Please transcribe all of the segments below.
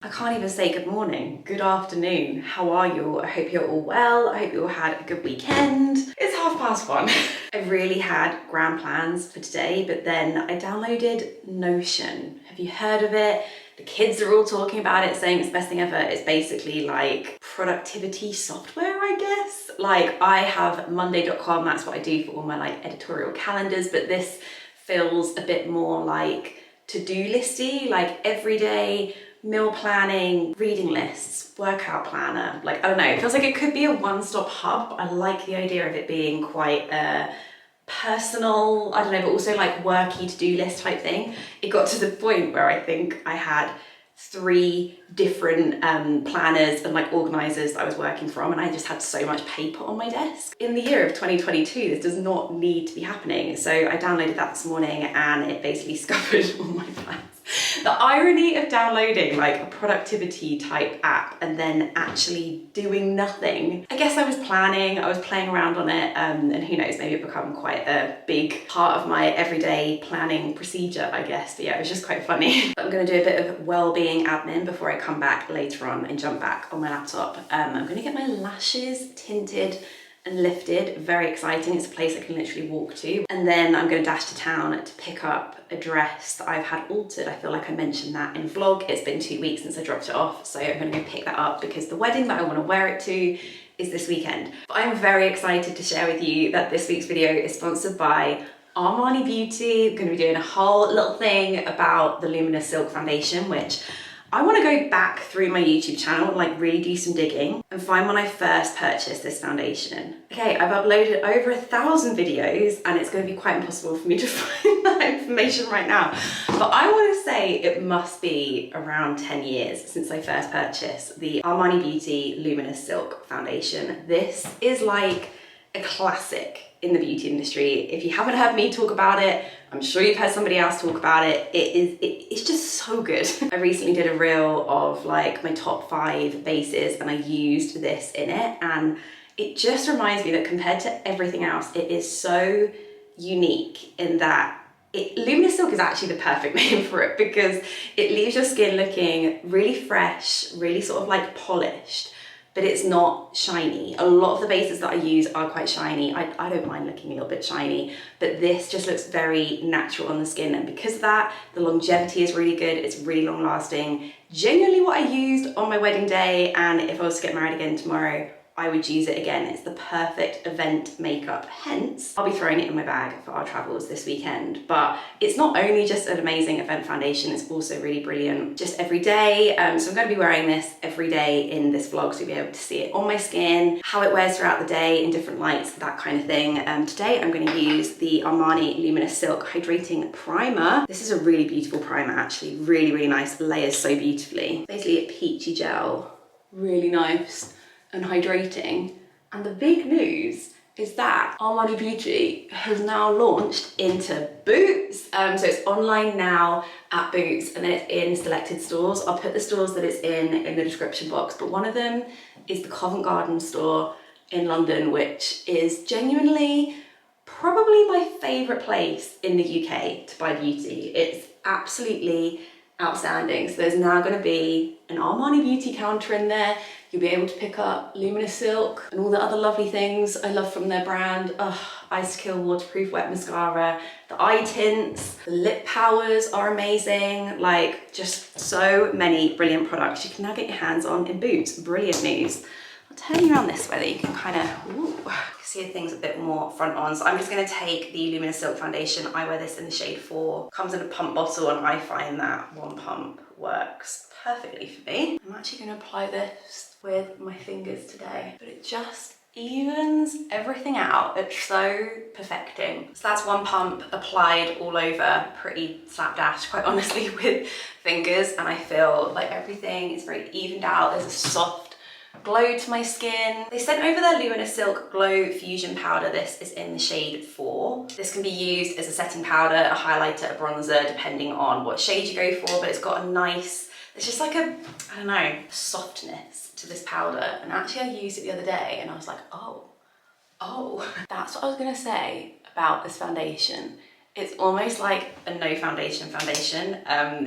I can't even say good morning, good afternoon. How are you? I hope you're all well. I hope you all had a good weekend. It's 1:30. I really had grand plans for today, but then I downloaded Notion. Have you heard of it? The kids are all talking about it, saying it's the best thing ever. It's basically like productivity software, I guess. Like I have monday.com, that's what I do for all my like editorial calendars, but this feels a bit more like to-do listy, like everyday meal planning, reading lists, workout planner. Like, I don't know, it feels like it could be a one-stop hub. I like the idea of it being quite a personal, I don't know, but also like worky to-do list type thing. It got to the point where I think I had 3 different planners and like organizers that I was working from, and I just had so much paper on my desk. In the year of 2022, this does not need to be happening. So I downloaded that this morning and it basically scuppered all my plans. The irony of downloading like a productivity type app and then actually doing nothing. I guess I was planning, I was playing around on it, and who knows, maybe it become quite a big part of my everyday planning procedure, I guess. But yeah, it was just quite funny. But I'm gonna do a bit of well-being admin before I come back later on and jump back on my laptop. I'm gonna get my lashes tinted and lifted. Very exciting. It's a place I can literally walk to. And then I'm going to dash to town to pick up a dress that I've had altered. I feel like I mentioned that in vlog. It's been 2 weeks since I dropped it off, so I'm going to go pick that up because the wedding that I want to wear it to is this weekend. But I'm very excited to share with you that this week's video is sponsored by Armani Beauty. I'm going to be doing a whole little thing about the Luminous Silk Foundation, which I want to go back through my YouTube channel and like really do some digging and find when I first purchased this foundation. Okay, I've uploaded over 1,000 videos and it's going to be quite impossible for me to find that information right now. But I want to say it must be around 10 years since I first purchased the Armani Beauty Luminous Silk Foundation. This is like a classic in the beauty industry. If you haven't heard me talk about it, I'm sure you've heard somebody else talk about it. It's just so good. I recently did a reel of like my top 5 bases and I used this in it, and it just reminds me that compared to everything else, it is so unique in that Luminous Silk is actually the perfect name for it because it leaves your skin looking really fresh, really sort of like polished, but it's not shiny. A lot of the bases that I use are quite shiny. I don't mind looking a little bit shiny, but this just looks very natural on the skin. And because of that, the longevity is really good. It's really long lasting. Genuinely what I used on my wedding day, and if I was to get married again tomorrow, I would use it again. It's the perfect event makeup. Hence, I'll be throwing it in my bag for our travels this weekend. But it's not only just an amazing event foundation, it's also really brilliant just every day. So I'm going to be wearing this every day in this vlog, so you'll be able to see it on my skin, how it wears throughout the day in different lights, that kind of thing. Today I'm going to use the Armani Luminous Silk Hydrating Primer. This is a really beautiful primer, actually. Really, really nice. Layers so beautifully. Basically a peachy gel. Really nice and hydrating. And the big news is that Armani Beauty has now launched into Boots. So it's online now at Boots, and then it's in selected stores. I'll put the stores that it's in the description box, but one of them is the Covent Garden store in London, which is genuinely probably my favorite place in the UK to buy beauty. It's absolutely outstanding. So there's now going to be an Armani Beauty counter in there. You'll be able to pick up Luminous Silk and all the other lovely things I love from their brand. Ice Kill Waterproof Wet Mascara, the eye tints, the lip powers are amazing. Like, just so many brilliant products you can now get your hands on in Boots. Brilliant news. I'll turn you around this way that you can kind of see things a bit more front on. So I'm just going to take the Luminous Silk Foundation. I wear this in the shade 4. Comes in a pump bottle, and I find that one pump works perfectly for me. I'm actually going to apply this with my fingers today, but it just evens everything out. It's so perfecting. So that's one pump applied all over, pretty slapdash, quite honestly, with fingers, and I feel like everything is very evened out. There's a soft glow to my skin. They sent over their Luminous Silk Glow Fusion Powder. This is in the shade 4. This can be used as a setting powder, a highlighter, a bronzer, depending on what shade you go for, but it's got a nice, it's just like a, I don't know, softness to this powder. And actually I used it the other day and I was like, oh, that's what I was gonna say about this foundation. It's almost like a no foundation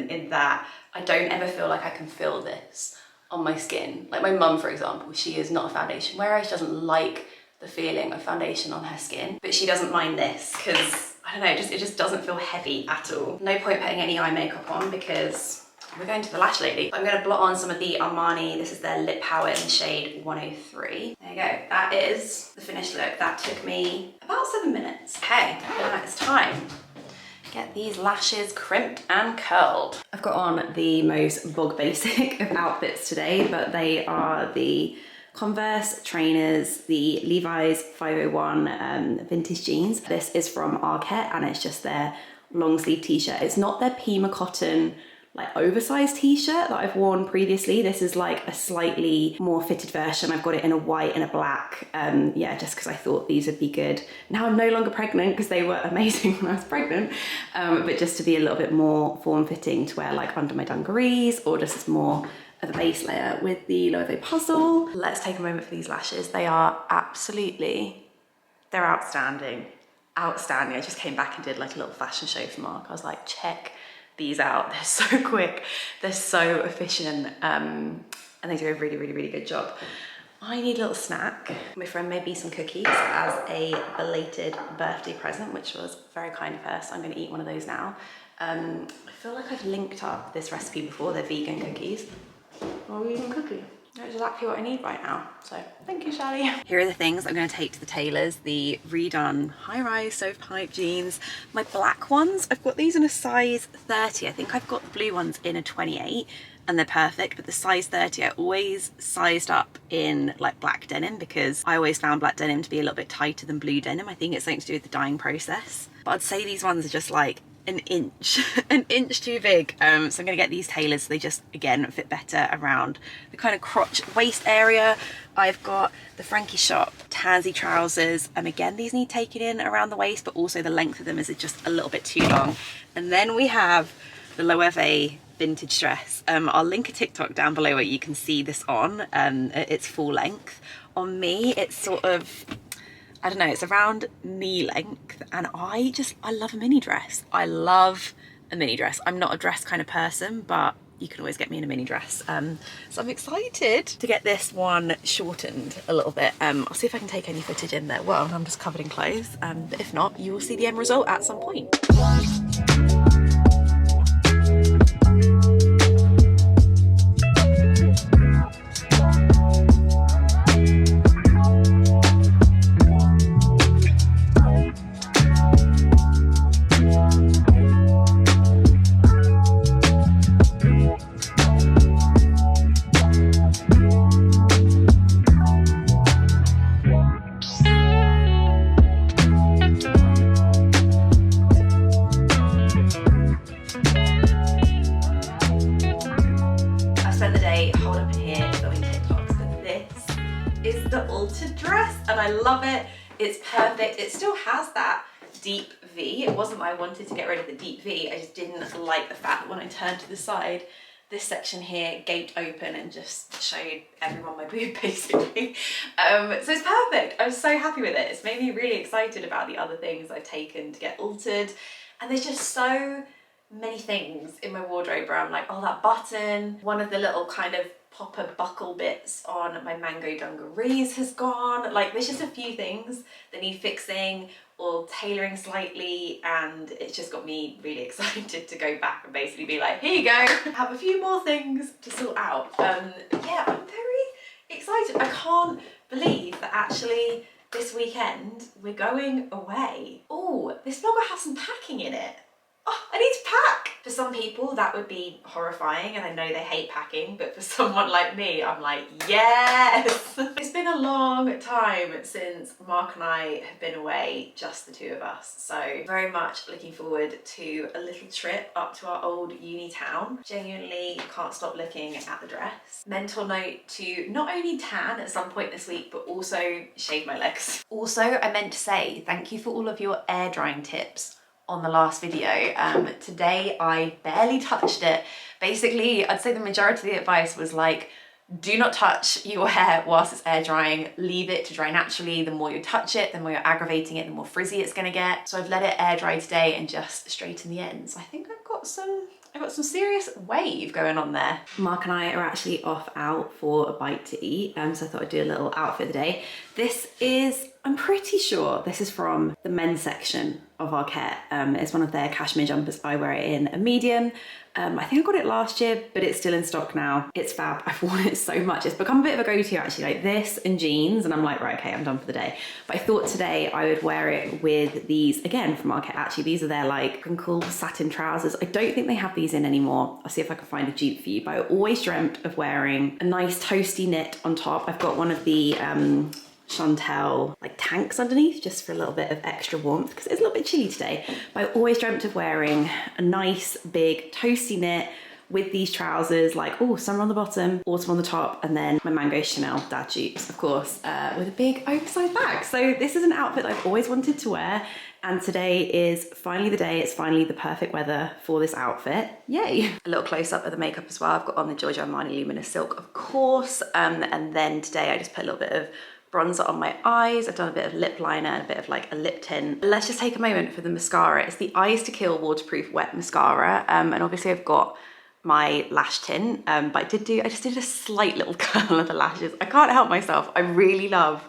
in that I don't ever feel like I can feel this on my skin. Like my mum, for example, she is not a foundation wearer. She doesn't like the feeling of foundation on her skin, but she doesn't mind this because, I don't know, it just doesn't feel heavy at all. No point putting any eye makeup on because we're going to the lash lady. I'm going to blot on some of the Armani. This is their lip power in the shade 103. There you go. That is the finished look. That took me about 7 minutes. Okay, now it's time. Get these lashes crimped and curled. I've got on the most bog basic of outfits today, but they are the Converse trainers, the Levi's 501 vintage jeans. This is from Arket and it's just their long sleeve t-shirt. It's not their Pima cotton like oversized t-shirt that I've worn previously. This is like a slightly more fitted version. I've got it in a white and a black. Yeah, just because I thought these would be good. Now I'm no longer pregnant because they were amazing when I was pregnant, but just to be a little bit more form-fitting to wear like under my dungarees or just as more of a base layer with the Loewe puzzle. Let's take a moment for these lashes. They are absolutely, they're outstanding. Outstanding. I just came back and did like a little fashion show for Mark. I was like, check these out. They're so quick, they're so efficient, and they do a really, really, really good job. I need a little snack. My friend made me some cookies as a belated birthday present, which was very kind of her, so I'm gonna eat one of those now. I feel like I've linked up this recipe before. They're vegan cookies. Or vegan cookie. That's exactly what I need right now. So thank you, Sally. Here are the things I'm going to take to the tailors. The redone high-rise stovepipe jeans. My black ones, I've got these in a size 30. I think I've got the blue ones in a 28 and they're perfect, but the size 30 I always sized up in like black denim because I always found black denim to be a little bit tighter than blue denim. I think it's something to do with the dyeing process. But I'd say these ones are just like an inch too big, so I'm gonna get these tailored so they just again fit better around the kind of crotch waist area. I've got the Frankie Shop tansy trousers, and again these need taken in around the waist, but also the length of them is just a little bit too long. And then we have the Loewe vintage dress. I'll link a TikTok down below where you can see this on. It's full length. On me it's sort of, I don't know, it's around knee length, and I love a mini dress. I love a mini dress. I'm not a dress kind of person, but you can always get me in a mini dress. So I'm excited to get this one shortened a little bit. I'll see if I can take any footage in there. Well, I'm just covered in clothes, but if not, you will see the end result at some point. I love it. It's perfect. It still has that deep V. It wasn't that I wanted to get rid of the deep V. I just didn't like the fact that when I turned to the side, this section here gaped open and just showed everyone my boob basically. So it's perfect. I'm so happy with it. It's made me really excited about the other things I've taken to get altered. And there's just so many things in my wardrobe where I'm like, oh, that button, one of the little kind of popper buckle bits on my mango dungarees has gone. Like there's just a few things that need fixing or tailoring slightly, and it's just got me really excited to go back and basically be like, here you go, have a few more things to sort out. Yeah, I'm very excited. I can't believe that actually this weekend we're going away. Oh, this vlogger has some packing in it. Oh, I need to pack. For some people that would be horrifying, and I know they hate packing, but for someone like me, I'm like, yes! It's been a long time since Mark and I have been away, just the two of us, so very much looking forward to a little trip up to our old uni town. Genuinely can't stop looking at the dress. Mental note to not only tan at some point this week, but also shave my legs. Also, I meant to say thank you for all of your air drying tips on the last video. Today I barely touched it. Basically, I'd say the majority of the advice was like, Do not touch your hair whilst it's air drying. Leave it to dry naturally. The more you touch it, the more you're aggravating it, the more frizzy it's gonna get. So I've let it air dry today and just straighten the ends. I think I've got some serious wave going on there. Mark and I are actually off out for a bite to eat, so I thought I'd do a little outfit of the day. This is, I'm pretty sure this is from the men's section of Arket. It's one of their cashmere jumpers. I wear it in a medium. I think I got it last year, but it's still in stock now. It's fab. I've worn it so much. It's become a bit of a go-to actually, like this and jeans, and I'm like, right, okay, I'm done for the day. But I thought today I would wear it with these, again, from Arket actually. These are their like crinkle satin trousers. I don't think they have these in anymore. I'll see if I can find a dupe for you, but I always dreamt of wearing a nice toasty knit on top. I've got one of the Chantel like tanks underneath just for a little bit of extra warmth because it's a little bit chilly today. But I always dreamt of wearing a nice big toasty knit with these trousers, like, oh, summer on the bottom, autumn on the top, and then my Mango Chanel dad jeans, of course, with a big oversized bag. So this is an outfit I've always wanted to wear, and today is finally the day. It's finally the perfect weather for this outfit. Yay! A little close up of the makeup as well. I've got on the Giorgio Armani Luminous Silk, of course, and then today I just put a little bit of bronzer on my eyes. I've done a bit of lip liner and a bit of like a lip tint. Let's just take a moment for the mascara. It's the Eyes to Kill Waterproof Wet Mascara, and obviously I've got my lash tint, but I just did a slight little curl of the lashes. I can't help myself. I really love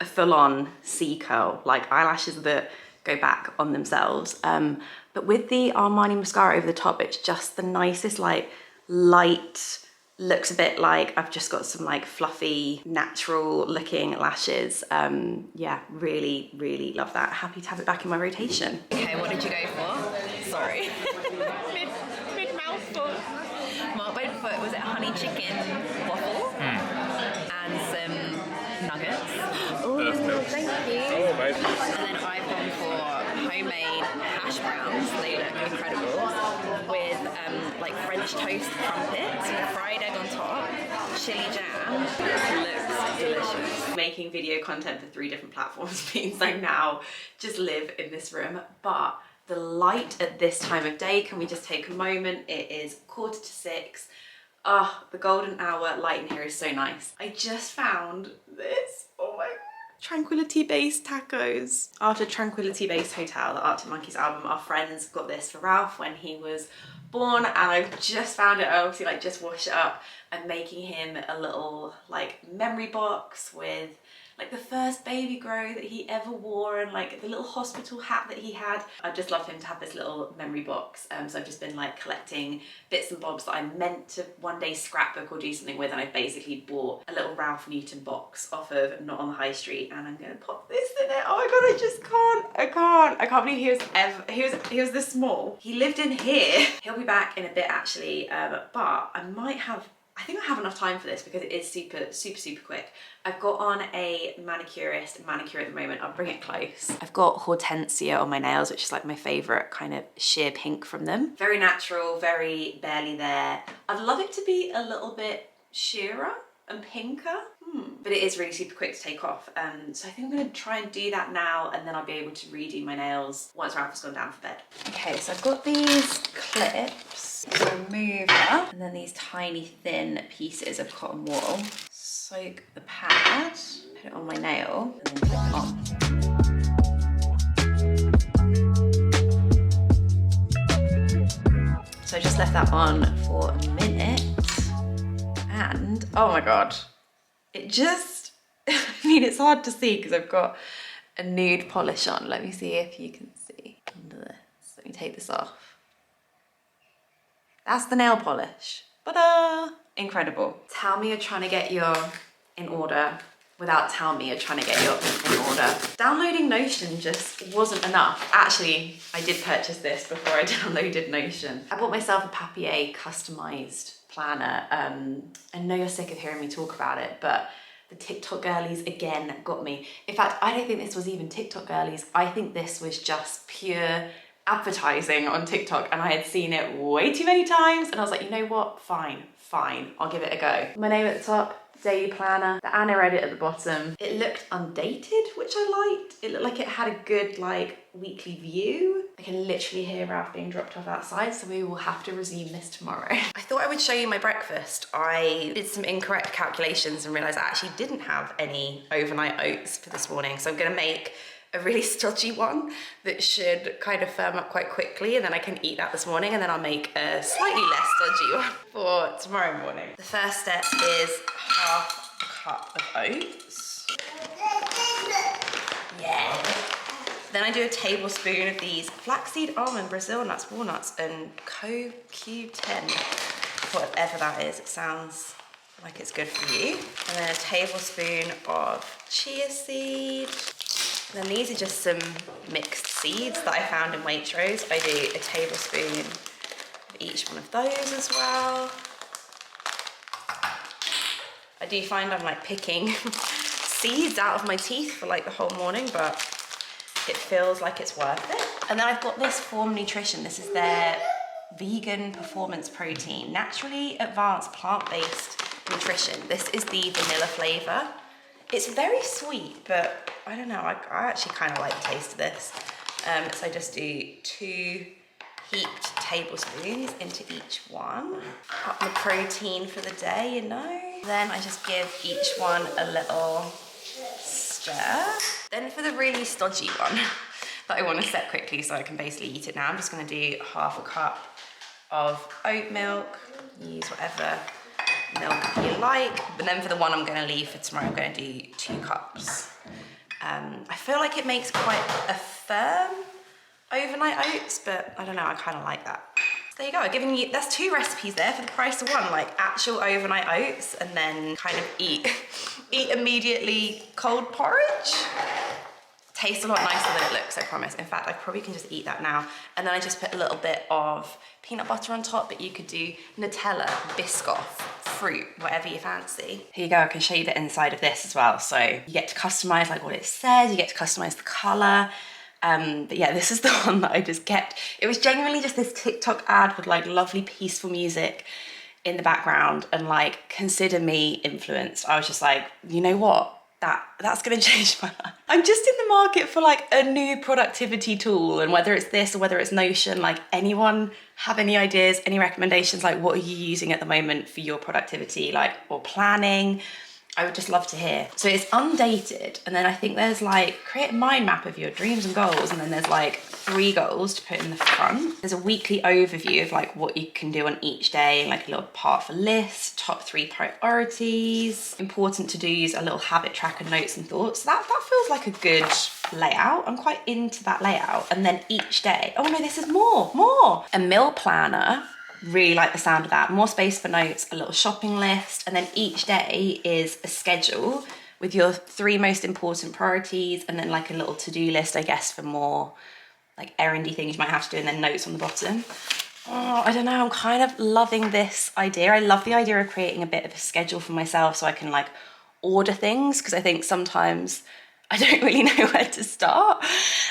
a full-on C curl, like eyelashes that go back on themselves. But with the Armani mascara over the top, it's just the nicest, like light, looks a bit like I've just got some like fluffy, natural looking lashes. Yeah, really, really love that. Happy to have it back in my rotation. Okay, what did you go for? Sorry. mid mouthful. Mark went for, was it honey chicken waffle? And some nuggets. Oh, thank you. Oh, amazing. And then I've gone for homemade hash browns. They look incredible. With like French toast crumpets, fried egg on top, chili jam. Looks delicious. Making video content for 3 different platforms means I now just live in this room, but the light at this time of day, can we just take a moment? It is 5:45. Ah, the golden hour light in here is so nice. I just found this, oh my God. Tranquility Base tacos. After Tranquility Base Hotel, the Arctic Monkeys album, our friends got this for Ralph when he was born, and I've just found it. I obviously like just washed it up. I'm making him a little like memory box with like the first baby grow that he ever wore and like the little hospital hat that he had. I'd just love him to have this little memory box. So I've just been like collecting bits and bobs that I meant to one day scrapbook or do something with, and I basically bought a little Ralph Newton box off of Not on the High Street, and I'm gonna pop this in it. Oh my God, I just can't. I can't believe he was this small. He lived in here. He'll be back in a bit actually, but I think I have enough time for this because it is super quick. I've got on a manicurist manicure at the moment. I'll bring it close. I've got Hortensia on my nails, which is like my favorite kind of sheer pink from them. Very natural, very barely there. I'd love it to be a little bit sheerer and pinker, but it is really super quick to take off. So I think I'm gonna try and do that now, and then I'll be able to redo my nails once Ralph has gone down for bed. Okay, so I've got these clips. So remove that, and then these tiny thin pieces of cotton wool. Soak the pad, put it on my nail, and then clip it on. So I just left that on for a minute, and oh my God, it just, I mean, it's hard to see because I've got a nude polish on. Let me see if you can see under this. Let me take this off. That's the nail polish. Ta-da! Incredible. Tell me you're trying to get your in order without telling me you're trying to get your in order. Downloading Notion just wasn't enough. Actually, I did purchase this before I downloaded Notion. I bought myself a Papier customized planner. I know you're sick of hearing me talk about it, but the TikTok girlies again got me. In fact, I don't think this was even TikTok girlies. I think this was just pure advertising on TikTok and I had seen it way too many times and I was like, you know what, fine, I'll give it a go. My name at the top, daily planner, the Anna edit at the bottom. It looked undated, which I liked. It looked like it had a good like weekly view. I can literally hear Ralph being dropped off outside, so we will have to resume this tomorrow. I thought I would show you my breakfast. I did some incorrect calculations and realized I actually didn't have any overnight oats for this morning. So I'm gonna make a really stodgy one that should kind of firm up quite quickly, and then I can eat that this morning, and then I'll make a slightly less stodgy one for tomorrow morning. The first step is half a cup of oats. Yeah. Then I do a tablespoon of these flaxseed, almond, Brazil nuts, walnuts, and CoQ10, whatever that is. It sounds like it's good for you. And then a tablespoon of chia seed. And then these are just some mixed seeds that I found in Waitrose. I do a tablespoon of each one of those as well. I do find I'm like picking seeds out of my teeth for like the whole morning, but it feels like it's worth it. And then I've got this Form Nutrition. This is their vegan performance protein, naturally advanced plant-based nutrition. This is the vanilla flavor. It's very sweet, but I don't know, I actually kind of like the taste of this. So I just do 2 heaped tablespoons into each one. Up the protein for the day, you know. Then I just give each one a little stir. Then for the really stodgy one that I want to set quickly so I can basically eat it now, I'm just going to do half a cup of oat milk. Use whatever milk you like. But then for the one I'm going to leave for tomorrow, I'm going to do 2 cups. I feel like it makes quite a firm overnight oats, but I don't know, I kind of like that. So there you go, I've given you, that's 2 recipes there for the price of one, like actual overnight oats and then kind of eat immediately cold porridge. Tastes a lot nicer than it looks, I promise. In fact, I probably can just eat that now. And then I just put a little bit of peanut butter on top, but you could do Nutella, Biscoff, fruit, whatever you fancy. Here you go, I can show you the inside of this as well. So you get to customize like what it says, you get to customize the color. But yeah, this is the one that I just kept. It was genuinely just this TikTok ad with like lovely peaceful music in the background and like consider me influenced. I was just like, you know what? That's gonna change my life. I'm just in the market for like a new productivity tool, and whether it's this or whether it's Notion, like anyone have any ideas, any recommendations, like what are you using at the moment for your productivity, like, or planning? I would just love to hear. So it's undated, and then I think there's like create a mind map of your dreams and goals, and then there's like 3 goals to put in the front. There's a weekly overview of like what you can do on each day, like a little part for lists, top 3 priorities, important to-dos, a little habit tracker, notes and thoughts. That feels like a good layout. I'm quite into that layout. And then each day, oh no, this is more. A meal planner. Really like the sound of that. More space for notes, a little shopping list, and then each day is a schedule with your 3 most important priorities, and then like a little to-do list, I guess, for more like errandy things you might have to do, and then notes on the bottom. Oh, I don't know, I'm kind of loving this idea. I love the idea of creating a bit of a schedule for myself so I can like order things, because I think sometimes I don't really know where to start,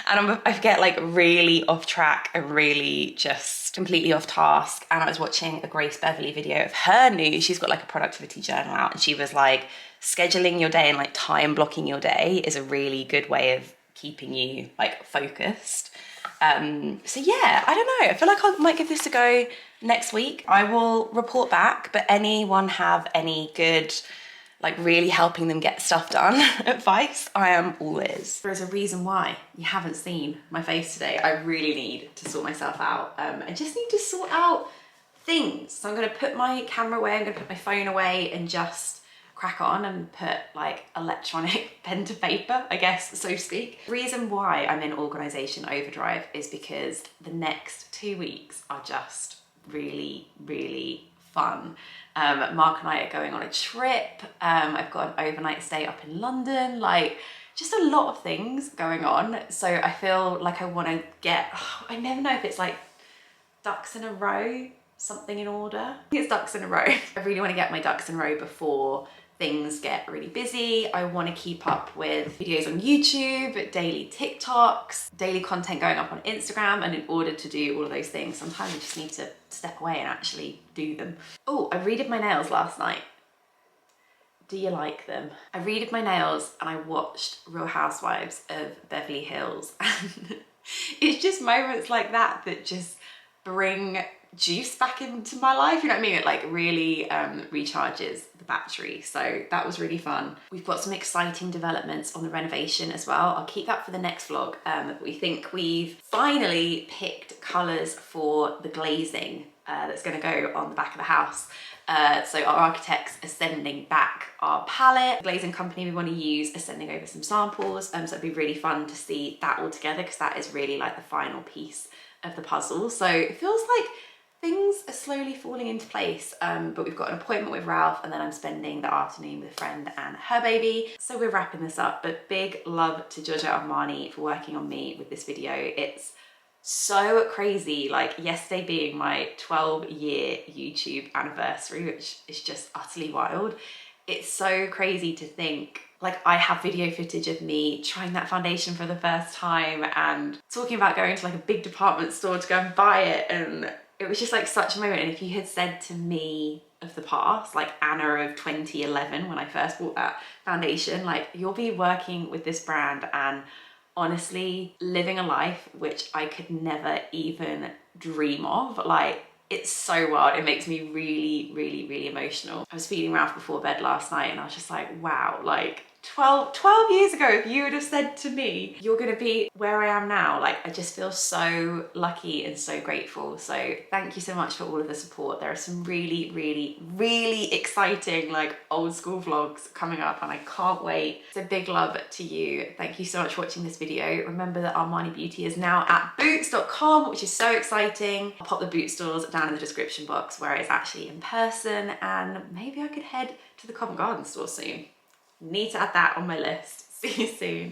and I get like really off track and really just completely off task. And I was watching a Grace Beverly video of her new, she's got like a productivity journal out, and she was like, scheduling your day and like time blocking your day is a really good way of keeping you like focused. So yeah, I don't know, I feel like I might give this a go next week. I will report back, but anyone have any good like really helping them get stuff done advice, I am all ears. There is a reason why you haven't seen my face today. I really need to sort myself out. I just need to sort out things. So I'm gonna put my camera away, I'm gonna put my phone away and just crack on and put like electronic pen to paper, I guess, so to speak. The reason why I'm in organisation overdrive is because the next 2 weeks are just really, really fun. Mark and I are going on a trip. I've got an overnight stay up in London, like just a lot of things going on. So I feel like I want to get, I never know if it's like ducks in a row, something in order. I think it's ducks in a row. I really want to get my ducks in a row before things get really busy. I want to keep up with videos on YouTube, daily TikToks, daily content going up on Instagram, and in order to do all of those things, sometimes I just need to step away and actually do them. Oh, I redid my nails last night. Do you like them? I redid my nails and I watched Real Housewives of Beverly Hills. And it's just moments like that that just bring juice back into my life. You know what I mean? It like really recharges the battery. So that was really fun. We've got some exciting developments on the renovation as well. I'll keep that for the next vlog. We think we've finally picked colours for the glazing that's going to go on the back of the house. So our architects are sending back our palette. The glazing company we want to use are sending over some samples. So it'd be really fun to see that all together, because that is really like the final piece of the puzzle. So it feels like things are slowly falling into place, but we've got an appointment with Ralph, and then I'm spending the afternoon with a friend and her baby. So we're wrapping this up, but big love to Giorgio Armani for working on me with this video. It's so crazy, like yesterday being my 12-year YouTube anniversary, which is just utterly wild. It's so crazy to think, like, I have video footage of me trying that foundation for the first time and talking about going to like a big department store to go and buy it, and it was just like such a moment. And if you had said to me of the past, like Anna of 2011, when I first bought that foundation, like, you'll be working with this brand and honestly living a life which I could never even dream of, like, it's so wild. It makes me really, really, really emotional. I was feeding Ralph before bed last night and I was just like, wow, like 12 years ago, if you would have said to me, you're gonna be where I am now, like, I just feel so lucky and so grateful. So thank you so much for all of the support. There are some really, really, really exciting, like, old school vlogs coming up and I can't wait. So big love to you. Thank you so much for watching this video. Remember that Armani Beauty is now at boots.com, which is so exciting. I'll pop the boot stores down in the description box where it's actually in person, and maybe I could head to the Covent Garden store soon. Need to add that on my list. See you soon.